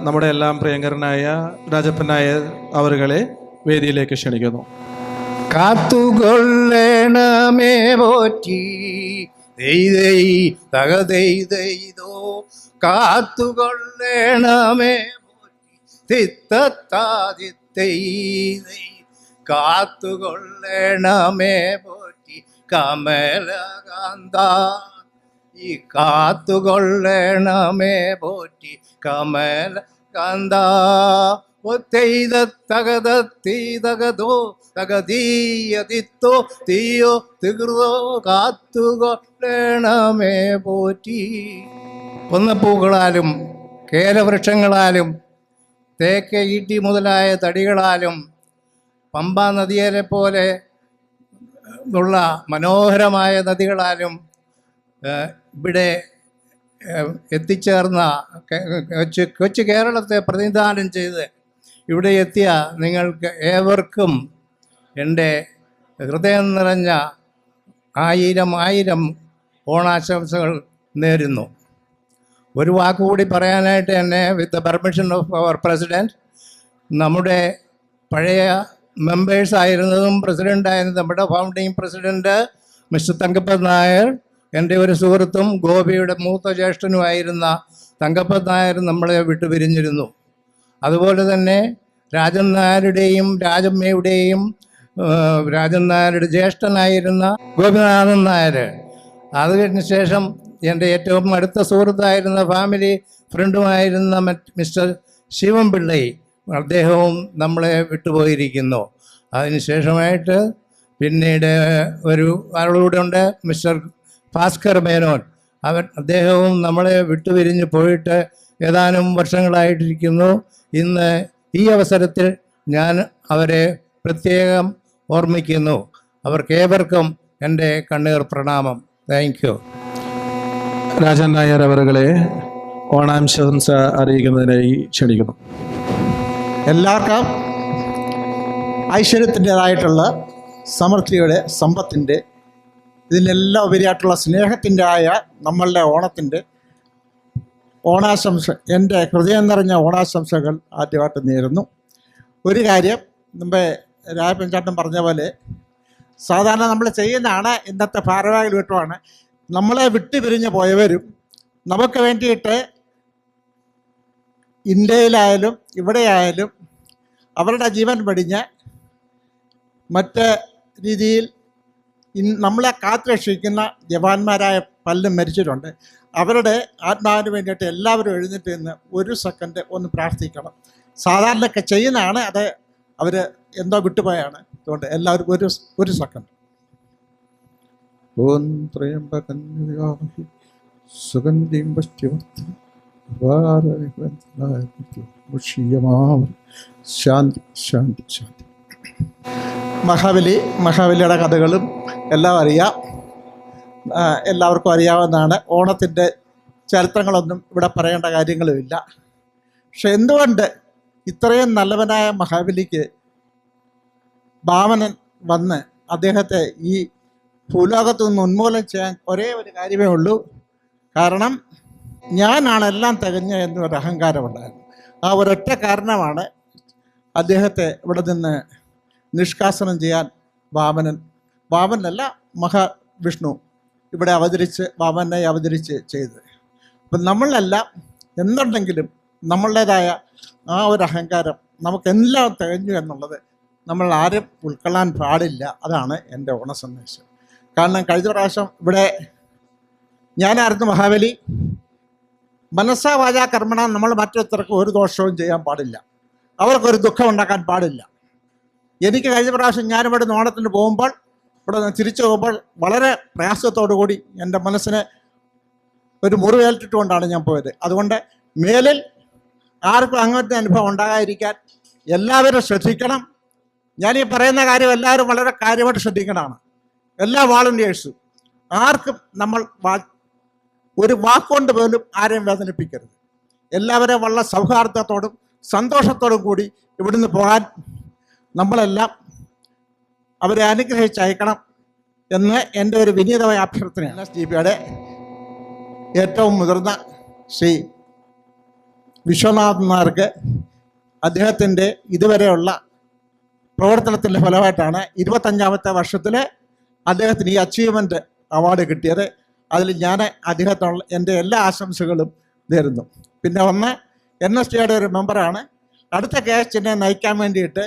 നമ്മുടെ എല്ലാം പ്രിയങ്കരനായ രാജപ്പൻ നായർ അവരുകളെ വേദിയിലേക്ക് ക്ഷണിക്കുന്നു. കാത്തുകൊള്ളണമേ പോറ്റി തകതെയ്തോ കാത്തുകൊള്ളണമേ പോറ്റി തിത്തത്താതിത്തൈ കാത്തുകൊള്ളണമേ പോറ്റി കമലകാന്ത ഈ കാത്തുകൊള്ളണമേ പോറ്റി കമലകാന്ത തകതീതകതോ തകതീയതിത്തോ തീയോ തികൃതോ കാത്തുകൊള്ളണമേ പോറ്റി. പൊന്നപ്പൂക്കളാലും കേരവൃക്ഷങ്ങളാലും തേക്ക ഈട്ടി മുതലായ തടികളാലും പമ്പാ നദിയെ പോലെ ഉള്ള മനോഹരമായ നദികളാലും ഇവിടെ എത്തിച്ചേർന്ന കൊച്ചു കേരളത്തെ പ്രതിനിധാനം ചെയ്ത് ഇവിടെ എത്തിയ നിങ്ങൾക്ക് ഏവർക്കും എൻ്റെ ഹൃദയം നിറഞ്ഞ ആയിരം ഓണാശംസകൾ നേരുന്നു. ഒരു വാക്കുകൂടി പറയാനായിട്ട് എന്നെ with the permission of our president, നമ്മുടെ പഴയ മെമ്പേഴ്സായിരുന്നതും പ്രസിഡൻ്റായിരുന്നതും നമ്മുടെ founding president mister Thankappan Nair, എൻ്റെ ഒരു സുഹൃത്തും ഗോപിയുടെ മൂത്ത ജ്യേഷ്ഠനുമായിരുന്ന തങ്കപ്പൻ നായർ നമ്മളെ വിട്ടുപിരിഞ്ഞിരുന്നു. അതുപോലെ തന്നെ രാജൻ നായരുടെയും രാജമ്മയുടെയും രാജൻ നായരുടെ ജ്യേഷ്ഠനായിരുന്ന ഗോപിനാഥൻ നായർ, അതിന് ശേഷം എൻ്റെ ഏറ്റവും അടുത്ത സുഹൃത്തായിരുന്ന ഫാമിലി ഫ്രണ്ടുമായിരുന്ന മിസ്റ്റർ ശിവൻപിള്ളൈ, അദ്ദേഹവും നമ്മളെ വിട്ടുപോയിരിക്കുന്നു. അതിനുശേഷമായിട്ട് പിന്നീട് ഒരു ആളുകൂടെ ഉണ്ട്, മിസ്റ്റർ ഭാസ്കർ മേനോൻ. അദ്ദേഹവും നമ്മളെ വിട്ടുപിരിഞ്ഞ് പോയിട്ട് ഏതാനും വർഷങ്ങളായിട്ടിരിക്കുന്നു. ഇന്ന് ഈ അവസരത്തിൽ ഞാൻ അവരെ പ്രത്യേകം ഓർമ്മിക്കുന്നു. അവർക്കേവർക്കും എൻ്റെ കണ്ണീർ പ്രണാമം. Thank you. രാജൻ നായർ അവരുകളെ ഓണാശംസ അറിയിക്കുന്നതിനായി ക്ഷണിക്കുന്നു. എല്ലാവർക്കും ഐശ്വര്യത്തിൻ്റെതായിട്ടുള്ള സമൃദ്ധിയുടെ സമ്പത്തിൻ്റെ ഇതിനെല്ലാം ഉപരിയായിട്ടുള്ള സ്നേഹത്തിൻ്റെ ആയ നമ്മളുടെ ഓണത്തിൻ്റെ ഓണാശംസ, എൻ്റെ ഹൃദയം നിറഞ്ഞ ഓണാശംസകൾ ആദ്യമായിട്ട് നേരുന്നു. ഒരു കാര്യം മുമ്പേ രാജപ്പൻചാട്ടൻ പറഞ്ഞ പോലെ സാധാരണ നമ്മൾ ചെയ്യുന്നതാണ് ഇന്നത്തെ ഭാരവാഹികൾ വിട്ടുമാണ്. നമ്മളെ വിട്ടുപിരിഞ്ഞ് പോയവരും നമുക്ക് വേണ്ടിയിട്ട് ഇന്ത്യയിലായാലും ഇവിടെയായാലും അവരുടെ ജീവൻ വെടിഞ്ഞ് മറ്റ് രീതിയിൽ നമ്മളെ കാത്തുരക്ഷിക്കുന്ന ജവാന്മാരായ പലരും മരിച്ചിട്ടുണ്ട്. അവരുടെ ആത്മാവിന് വേണ്ടിയിട്ട് എല്ലാവരും എഴുന്നേറ്റ് നിന്ന് ഒരു സെക്കൻഡ് ഒന്ന് പ്രാർത്ഥിക്കണം. സാധാരണയൊക്കെ ചെയ്യുന്നതാണ്, അത് അവർ എന്തോ വിട്ടുപോയാണ്. അതുകൊണ്ട് എല്ലാവരും ഒരു സെക്കൻഡ്. ഓം ത്രയംബകം സുഗന്ധിം പുഷ്ടിവർദ്ധനം ശാന്തി ശാന്തി ശാന്തി. മഹാബലിയുടെ കഥകളും എല്ലാം അറിയാം, എല്ലാവർക്കും അറിയാവുന്നതാണ്. ഓണത്തിൻ്റെ ചരിത്രങ്ങളൊന്നും ഇവിടെ പറയേണ്ട കാര്യങ്ങളുമില്ല. പക്ഷെ എന്തുകൊണ്ട് ഇത്രയും നല്ലവനായ മഹാബലിക്ക് വാമനൻ വന്ന് അദ്ദേഹത്തെ ഈ ഭൂലോകത്തു നിന്ന് ഉന്മൂലനം ചെയ്യാൻ ഒരേ ഒരു കാര്യമേ ഉള്ളൂ. കാരണം ഞാനാണ് എല്ലാം തികഞ്ഞ എന്നൊരു അഹങ്കാരമുണ്ടായിരുന്നു. ആ ഒരൊറ്റ കാരണമാണ് അദ്ദേഹത്തെ ഇവിടെ നിന്ന് നിഷ്കാസനം ചെയ്യാൻ വാമനല്ല മഹാവിഷ്ണു ഇവിടെ വാമനെ അവതരിച്ച് ചെയ്തത്. അപ്പം നമ്മളെല്ലാം എന്തുണ്ടെങ്കിലും നമ്മളുടേതായ ആ ഒരു അഹങ്കാരം നമുക്കെല്ലാം തികഞ്ഞു എന്നുള്ളത് നമ്മൾ ആരും ഉൾക്കൊള്ളാൻ പാടില്ല. അതാണ് എൻ്റെ ഓണ സന്ദേശം. കാരണം കഴിഞ്ഞ പ്രാവശ്യം ഇവിടെ ഞാനായിരുന്നു മഹാബലി. മനസ്സാ വാചാ കർമ്മണ നമ്മൾ മറ്റൊരുത്തർക്ക് ഒരു ദോഷവും ചെയ്യാൻ പാടില്ല, അവർക്കൊരു ദുഃഖം ഉണ്ടാക്കാൻ പാടില്ല. എനിക്ക് കഴിഞ്ഞ പ്രാവശ്യം ഞാനിവിടെ ഓണത്തിന് പോകുമ്പോൾ ഇവിടെ നിന്ന് തിരിച്ചു പോകുമ്പോൾ വളരെ പ്രയാസത്തോടു കൂടി എൻ്റെ മനസ്സിന് ഒരു മുറിവേറ്റിട്ടുകൊണ്ടാണ് ഞാൻ പോയത്. അതുകൊണ്ട് മേലിൽ ആർക്കും അങ്ങനത്തെ അനുഭവം ഉണ്ടാകാതിരിക്കാൻ എല്ലാവരും ശ്രദ്ധിക്കണം. ഞാനീ പറയുന്ന കാര്യം എല്ലാവരും വളരെ കാര്യമായിട്ട് ശ്രദ്ധിക്കണമാണ്. എല്ലാ വോളണ്ടിയേഴ്സും ആർക്കും നമ്മൾ ഒരു വാക്കുകൊണ്ട് പോലും ആരെയും വേദനിപ്പിക്കരുത്. എല്ലാവരെയും വളരെ സൗഹാർദ്ദത്തോടും സന്തോഷത്തോടും കൂടി ഇവിടുന്ന് പോകാൻ നമ്മളെല്ലാം അവരെ അനുഗ്രഹിച്ചയക്കണം എന്ന് എൻ്റെ ഒരു വിനീതമായ അഭ്യർത്ഥനയാണ്. NSDPയുടെ ഏറ്റവും മുതിർന്ന ശ്രീ വിശ്വനാഥൻ നായർക്ക് അദ്ദേഹത്തിൻ്റെ ഇതുവരെയുള്ള പ്രവർത്തനത്തിൻ്റെ ഫലമായിട്ടാണ് 25ാമത്തെ വർഷത്തിൽ അദ്ദേഹത്തിന് ഈ അച്ചീവ്മെൻറ്റ് അവാർഡ് കിട്ടിയത്. അതിൽ ഞാൻ അദ്ദേഹത്തിനുള്ള എൻ്റെ എല്ലാ ആശംസകളും നേരുന്നു. പിന്നെ ഒന്ന് NSTയുടെ ഒരു മെമ്പറാണ്. അടുത്ത കേസിനെ നയിക്കാൻ വേണ്ടിയിട്ട്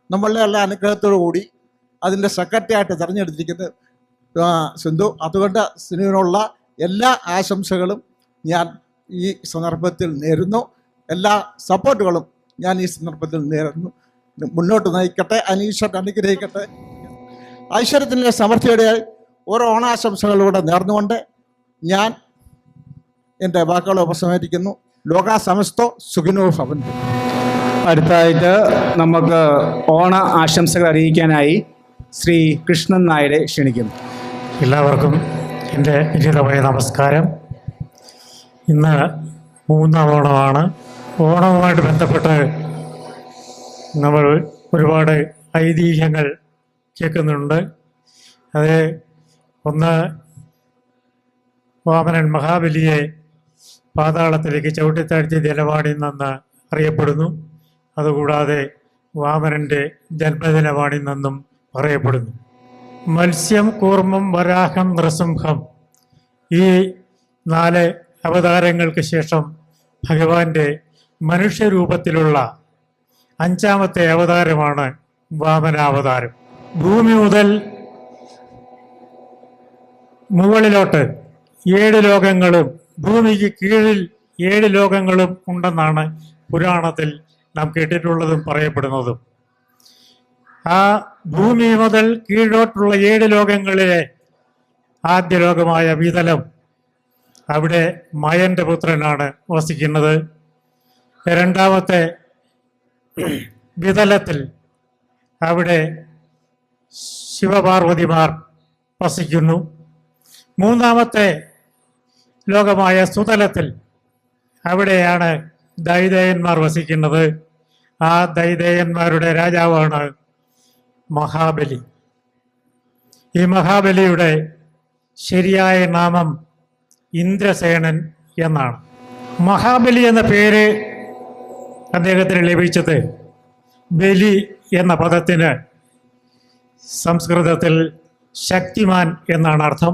നമ്മളുടെ എല്ലാ അനുഗ്രഹത്തോടു കൂടി അതിൻ്റെ സെക്രട്ടറി ആയിട്ട് തിരഞ്ഞെടുത്തിരിക്കുന്നത് സിന്ധു. അതുകൊണ്ട് സിന്ധുവിനുള്ള എല്ലാ ആശംസകളും ഞാൻ ഈ സന്ദർഭത്തിൽ നേരുന്നു. എല്ലാ സപ്പോർട്ടുകളും ഞാൻ ഈ സന്ദർഭത്തിൽ നേരുന്നു. മുന്നോട്ട് നയിക്കട്ടെ, അനീശ്വരൻ അനുഗ്രഹിക്കട്ടെ. ഐശ്വര്യത്തിൻ്റെ സമൃദ്ധിയുടെ ഓരോ ഓണാശംസകളിലൂടെ നേർന്നുകൊണ്ട് ഞാൻ എൻ്റെ വാക്കുകളെ ഉപസംഹരിക്കുന്നു. ലോകാ സമസ്തോ സുഖിനോ ഭവന്തു. അടുത്തതായിട്ട് നമുക്ക് ഓണ ആശംസകൾ അറിയിക്കാനായി ശ്രീ കൃഷ്ണൻ നായരെ ക്ഷണിക്കുന്നു. എല്ലാവർക്കും എൻ്റെ വിനീതമായ നമസ്കാരം. ഇന്ന് 3ാം ഓണമാണ്. ഓണവുമായിട്ട് ബന്ധപ്പെട്ട് നമ്മൾ ഒരുപാട് ഐതിഹ്യങ്ങൾ കേൾക്കുന്നുണ്ട്. അത് ഒന്ന്, വാമനൻ മഹാബലിയെ പാതാളത്തിലേക്ക് ചവിട്ടിത്താഴ്ത്തിയ ജലവാണിൽ അറിയപ്പെടുന്നു. അതുകൂടാതെ വാമനൻ്റെ ജന്മദിനമാണിന്നെന്നും പറയപ്പെടുന്നു. മത്സ്യം, കൂർമ്മം, വരാഹം, നൃസിംഹം ഈ 4 അവതാരങ്ങൾക്ക് ശേഷം ഭഗവാന്റെ മനുഷ്യരൂപത്തിലുള്ള 5ാമത്തെ അവതാരമാണ് വാമനാവതാരം. ഭൂമി മുതൽ മുകളിലോട്ട് 7 ലോകങ്ങളും ഭൂമിക്ക് കീഴിൽ 7 ലോകങ്ങളും ഉണ്ടെന്നാണ് പുരാണത്തിൽ നാം കേട്ടിട്ടുള്ളതും പറയപ്പെടുന്നതും. ആ ഭൂമി മുതൽ കീഴോട്ടുള്ള 7 ലോകങ്ങളിലെ ആദ്യ ലോകമായ വിതലം, അവിടെ മയന്റെ പുത്രനാണ് വസിക്കുന്നത്. 2ാമത്തെ വിതലത്തിൽ അവിടെ ശിവപാർവതിമാർ വസിക്കുന്നു. 3ാമത്തെ ലോകമായ സുതലത്തിൽ അവിടെയാണ് ദൈതേയന്മാർ വസിക്കുന്നത്. ആ ദൈതേയന്മാരുടെ രാജാവാണ് മഹാബലി. ഈ മഹാബലിയുടെ ശരിയായ നാമം ഇന്ദ്രസേനൻ എന്നാണ്. മഹാബലി എന്ന പേര് അദ്ദേഹത്തിന് ലഭിച്ചത് ബലി എന്ന പദത്തിന് സംസ്കൃതത്തിൽ ശക്തിമാൻ എന്നാണ് അർത്ഥം.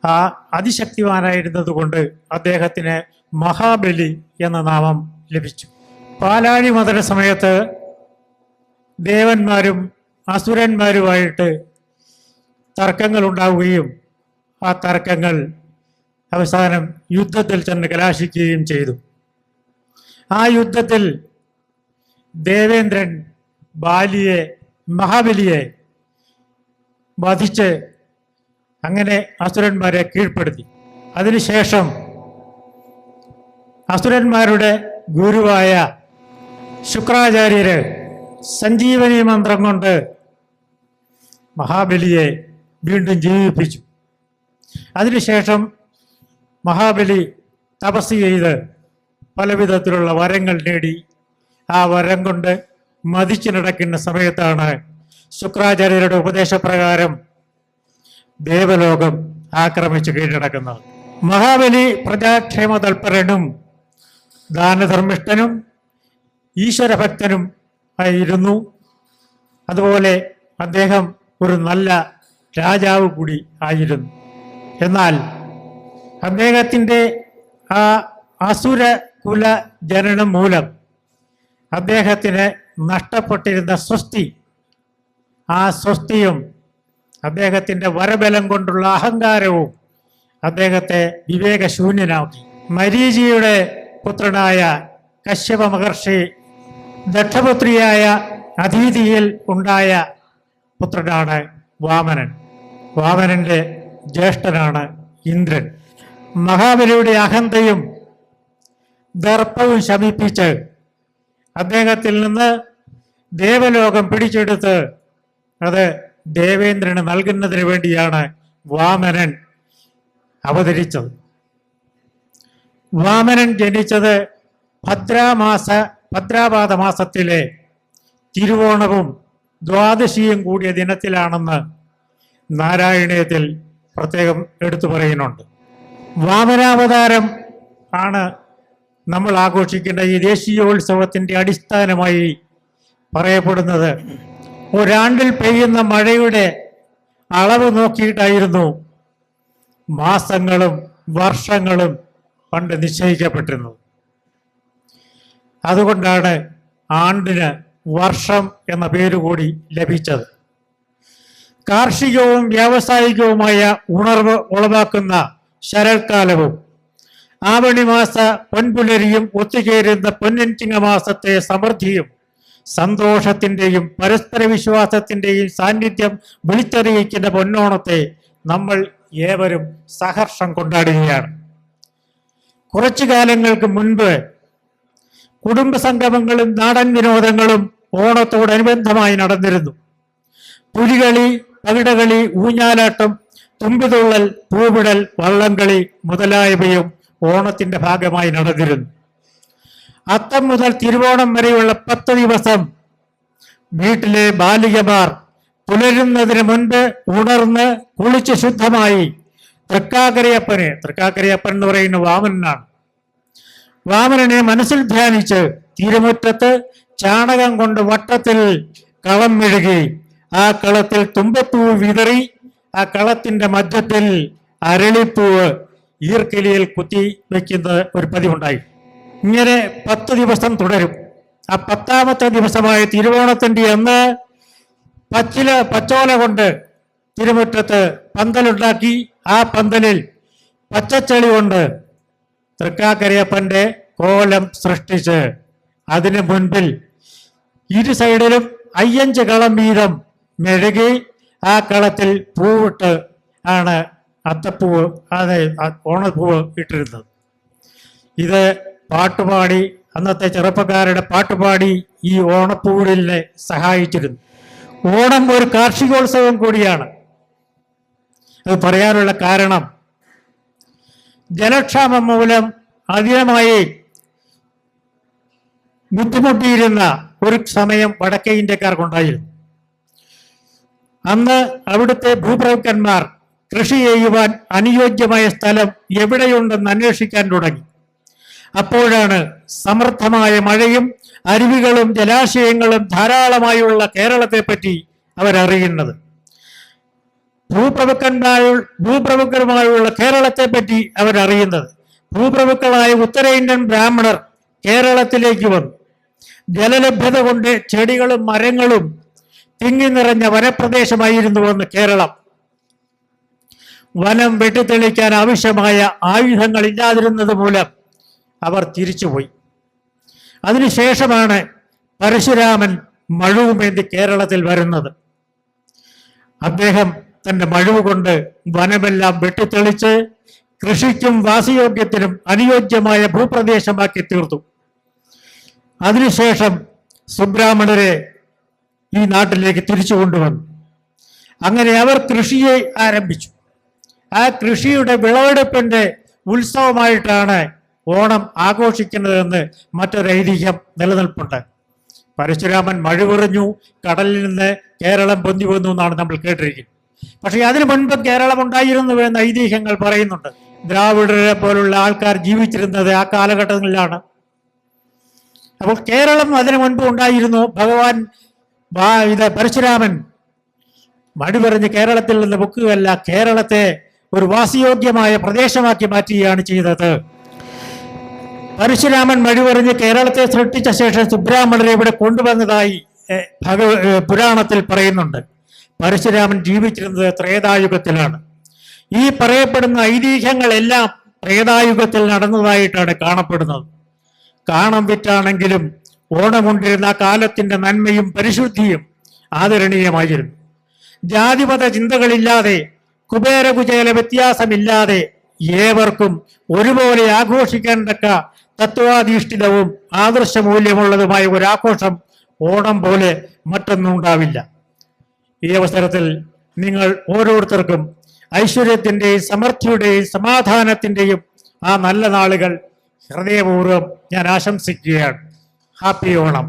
ആ അതിശക്തിമാനായിരുന്നത് കൊണ്ട് അദ്ദേഹത്തിന് മഹാബലി എന്ന നാമം ലഭിച്ചു. പാലാഴി മദന സമയത്ത് ദേവന്മാരും അസുരന്മാരുമായിട്ട് തർക്കങ്ങൾ ഉണ്ടാവുകയും ആ തർക്കങ്ങൾ അവസാനം യുദ്ധത്തിൽ ചെന്ന് കലാശിക്കുകയും ചെയ്തു. ആ യുദ്ധത്തിൽ ദേവേന്ദ്രൻ മഹാബലിയെ വധിച്ച് അങ്ങനെ അസുരന്മാരെ കീഴ്പ്പെടുത്തി. അതിനുശേഷം അസുരന്മാരുടെ ഗുരുവായ ശുക്രാചാര്യര് സഞ്ജീവനി മന്ത്രം കൊണ്ട് മഹാബലിയെ വീണ്ടും ജീവിപ്പിച്ചു. അതിനുശേഷം മഹാബലി തപസ് ചെയ്ത് പലവിധത്തിലുള്ള വരങ്ങൾ നേടി. ആ വരം കൊണ്ട് മതിച്ചു നടക്കുന്ന സമയത്താണ് ശുക്രാചാര്യരുടെ ഉപദേശപ്രകാരം ദേവലോകം ആക്രമിച്ച് കീഴടക്കുന്നത്. മഹാബലി പ്രജാക്ഷേമ തൽപരനും ദാനധർമ്മിഷ്ഠനും ഈശ്വരഭക്തനും ആയിരുന്നു. അതുപോലെ അദ്ദേഹം ഒരു നല്ല രാജാവ് കൂടി ആയിരുന്നു. എന്നാൽ അദ്ദേഹത്തിൻ്റെ ആ അസുര കുല ജനനം മൂലം അദ്ദേഹത്തിന് നഷ്ടപ്പെട്ടിരുന്ന സ്വസ്തി, ആ സ്വസ്തിയും അദ്ദേഹത്തിൻ്റെ വരബലം കൊണ്ടുള്ള അഹങ്കാരവും അദ്ദേഹത്തെ വിവേകശൂന്യനാക്കി. മരീചിയുടെ പുത്രനായ കശ്യപ മഹർഷി ദക്ഷപുത്രിയായ അധീതിയിൽ ഉണ്ടായ പുത്രനാണ് വാമനൻ. വാമനൻ്റെ ജ്യേഷ്ഠനാണ് ഇന്ദ്രൻ. മഹാബലിയുടെ അഹന്തയും ദർപ്പവും ശമിപ്പിച്ച് അദ്ദേഹത്തിൽ നിന്ന് ദേവലോകം പിടിച്ചെടുത്ത് അത് ദേവേന്ദ്രന് നൽകുന്നതിന് വേണ്ടിയാണ് വാമനൻ അവതരിച്ചത്. വാമനൻ ജനിച്ചത് ഭദ്രാപാദ മാസത്തിലെ തിരുവോണവും ദ്വാദശിയും കൂടിയ ദിനത്തിലാണെന്ന് നാരായണീയത്തിൽ പ്രത്യേകം എടുത്തു പറയുന്നുണ്ട്. വാമനാവതാരം ആണ് നമ്മൾ ആഘോഷിക്കുന്ന ഈ ദേശീയോത്സവത്തിൻ്റെ അടിസ്ഥാനമായി പറയപ്പെടുന്നത് ഒരാണ്ടിൽ പെയ്യുന്ന മഴയുടെ അളവ് നോക്കിയിട്ടായിരുന്നു മാസങ്ങളും വർഷങ്ങളും പണ്ട് നിശ്ചയിക്കപ്പെട്ടിരുന്നത്. അതുകൊണ്ടാണ് ആണ്ടിന് വർഷം എന്ന പേര് കൂടി ലഭിച്ചത്. കാർഷികവും വ്യാവസായികവുമായ ഉണർവ് ഉളവാക്കുന്ന ശരത്കാലവും ആവണി മാസ പൊൻപുലരിയും ഒത്തുചേരുന്ന പൊന്നിൻ മാസത്തെ സമൃദ്ധിയും സന്തോഷത്തിൻ്റെയും പരസ്പര വിശ്വാസത്തിൻ്റെയും സാന്നിധ്യം വിളിച്ചറിയിക്കുന്ന പൊന്നോണത്തെ നമ്മൾ ഏവരും സഹർഷം കൊണ്ടാടുകയാണ്. കുറച്ചു കാലങ്ങൾക്ക് മുൻപ് കുടുംബ സംഗമങ്ങളും നാടൻ വിനോദങ്ങളും ഓണത്തോടനുബന്ധമായി നടന്നിരുന്നു. പുലികളി, പകിടകളി, ഊഞ്ഞാലാട്ടം, തുമ്പിതുള്ളൽ, പൂവിടൽ, വള്ളംകളി മുതലായവയും ഓണത്തിന്റെ ഭാഗമായി നടന്നിരുന്നു. അത്തം മുതൽ തിരുവോണം വരെയുള്ള 10 ദിവസം വീട്ടിലെ ബാലികമാർ പുലരുന്നതിന് മുൻപ് ഉണർന്ന് കുളിച്ച് ശുദ്ധമായി തൃക്കാക്കരയപ്പൻ എന്ന് പറയുന്ന വാമനനാണ്, വാമനനെ മനസ്സിൽ ധ്യാനിച്ച് തിരുമുറ്റത്ത് ചാണകം കൊണ്ട് വട്ടത്തിൽ കളം മെഴുകി ആ കളത്തിൽ തുമ്പപ്പൂവ് വിതറി ആ കളത്തിന്റെ മധ്യത്തിൽ അരളിപ്പൂവ് ഈർക്കിലിയിൽ കുത്തി വെക്കുന്ന ഒരു പതിവുണ്ടായി. ഇങ്ങനെ 10 ദിവസം തുടരും. ആ 10ാമത്തെ ദിവസമായ തിരുവോണത്തിന്റെ അന്ന് പച്ചോല കൊണ്ട് തിരുമുറ്റത്ത് പന്തലുണ്ടാക്കി ആ പന്തലിൽ പച്ചച്ചെളി കൊണ്ട് തൃക്കാക്കരയപ്പന്റെ കോലം സൃഷ്ടിച്ച് അതിന് മുൻപിൽ ഇരു സൈഡിലും 5 കളം വീതം മെഴുകി ആ കളത്തിൽ പൂവിട്ട് ആണ് അത്തപ്പൂവ്, ഓണപ്പൂവ് ഇട്ടിരുന്നത്. ഇത് പാട്ടുപാടി, അന്നത്തെ ചെറുപ്പക്കാരുടെ പാട്ടുപാടി ഈ ഓണപ്പൂവിനെ സഹായിച്ചിരുന്നു. ഓണം ഒരു കാർഷികോത്സവം കൂടിയാണ്. അത് പറയാനുള്ള കാരണം ജലക്ഷാമം മൂലം അധികമായി ബുദ്ധിമുട്ടിയിരുന്ന ഒരു സമയം വടക്കേ ഇന്ത്യക്കാർക്കുണ്ടായിരുന്നു. അന്ന് അവിടുത്തെ ഭൂപ്രഭുക്കന്മാർ കൃഷി ചെയ്യുവാൻ അനുയോജ്യമായ സ്ഥലം എവിടെയുണ്ടെന്ന് അന്വേഷിക്കാൻ തുടങ്ങി. അപ്പോഴാണ് സമൃദ്ധമായ മഴയും അരുവികളും ജലാശയങ്ങളും ധാരാളമായുള്ള കേരളത്തെ പറ്റി അവരറിയുന്നത്. ഭൂപ്രഭുക്കന്മാരുമായുള്ള കേരളത്തെ പറ്റി അവരറിയുന്നത്. ഭൂപ്രഭുക്കളായ ഉത്തരേന്ത്യൻ ബ്രാഹ്മണർ കേരളത്തിലേക്ക് വന്നു. ജലലഭ്യത കൊണ്ട് ചെടികളും മരങ്ങളും തിങ്ങി നിറഞ്ഞ വനപ്രദേശമായിരുന്നുവെന്ന് കേരളം. വനം വെട്ടിത്തെളിക്കാൻ ആവശ്യമായ ആയുധങ്ങൾ ഇല്ലാതിരുന്നത് മൂലം അവർ തിരിച്ചുപോയി. അതിനുശേഷമാണ് പരശുരാമൻ മഴുവുമേന്തി കേരളത്തിൽ വരുന്നത്. അദ്ദേഹം തന്റെ മഴുവ് കൊണ്ട് വനമെല്ലാം വെട്ടിത്തെളിച്ച് കൃഷിക്കും വാസയോഗ്യത്തിനും അനുയോജ്യമായ ഭൂപ്രദേശമാക്കി തീർത്തു. അതിനുശേഷം സുബ്രാഹ്മണരെ ഈ നാട്ടിലേക്ക് തിരിച്ചു കൊണ്ടുവന്നു. അങ്ങനെ അവർ കൃഷിയെ ആരംഭിച്ചു. ആ കൃഷിയുടെ വിളവെടുപ്പിന്റെ ഉത്സവമായിട്ടാണ് ഓണം ആഘോഷിക്കുന്നതെന്ന് മറ്റൊരു ഐതിഹ്യം നിലനിൽപ്പുണ്ട്. പരശുരാമൻ മഴപെറിഞ്ഞു, കടലിൽ നിന്ന് കേരളം പൊന്തി വന്നു എന്നാണ് നമ്മൾ കേട്ടിരിക്കുന്നത്. പക്ഷേ അതിനു മുൻപ് കേരളം ഉണ്ടായിരുന്നു എന്ന് ഐതിഹ്യങ്ങൾ പറയുന്നുണ്ട്. ദ്രാവിഡരെ പോലുള്ള ആൾക്കാർ ജീവിച്ചിരുന്നത് ആ കാലഘട്ടങ്ങളിലാണ്. അപ്പോൾ കേരളം അതിനു മുൻപ് ഉണ്ടായിരുന്നു. ഭഗവാൻ പരശുരാമൻ മടിപെറിഞ്ഞ് കേരളത്തിൽ നിന്ന് പൊക്കുകയല്ല, കേരളത്തെ ഒരു വാസയോഗ്യമായ പ്രദേശമാക്കി മാറ്റുകയാണ് ചെയ്തത്. പരശുരാമൻ മടിപെറിഞ്ഞ് കേരളത്തെ സൃഷ്ടിച്ച ശേഷം സുബ്രാഹ്മണരെ ഇവിടെ കൊണ്ടുവന്നതായി പുരാണത്തിൽ പറയുന്നുണ്ട്. പരശുരാമൻ ജീവിച്ചിരുന്നത് ത്രേതായുഗത്തിലാണ്. ഈ പറയപ്പെടുന്ന ഐതിഹ്യങ്ങളെല്ലാം ത്രേതായുഗത്തിൽ നടന്നതായിട്ടാണ് കാണപ്പെടുന്നത്. കാണം വിറ്റാണെങ്കിലും ഓണമുണ്ടിരുന്ന കാലത്തിന്റെ നന്മയും പരിശുദ്ധിയും ആദരണീയമായിരുന്നു. ജാതിമത ചിന്തകളില്ലാതെ, കുബേരകുചേല വ്യത്യാസമില്ലാതെ ഏവർക്കും ഒരുപോലെ ആഘോഷിക്കാൻ തക്ക തത്വാധിഷ്ഠിതവും ആദർശമൂല്യമുള്ളതുമായ ഒരാഘോഷം ഓണം പോലെ മറ്റൊന്നും ഉണ്ടാവില്ല. ഈ അവസരത്തിൽ നിങ്ങൾ ഓരോരുത്തർക്കും ഐശ്വര്യത്തിൻ്റെയും സമൃദ്ധിയുടെയും സമാധാനത്തിൻ്റെയും ആ നല്ല നാളുകൾ ഹൃദയപൂർവ്വം ഞാൻ ആശംസിക്കുകയാണ്. ഹാപ്പി ഓണം.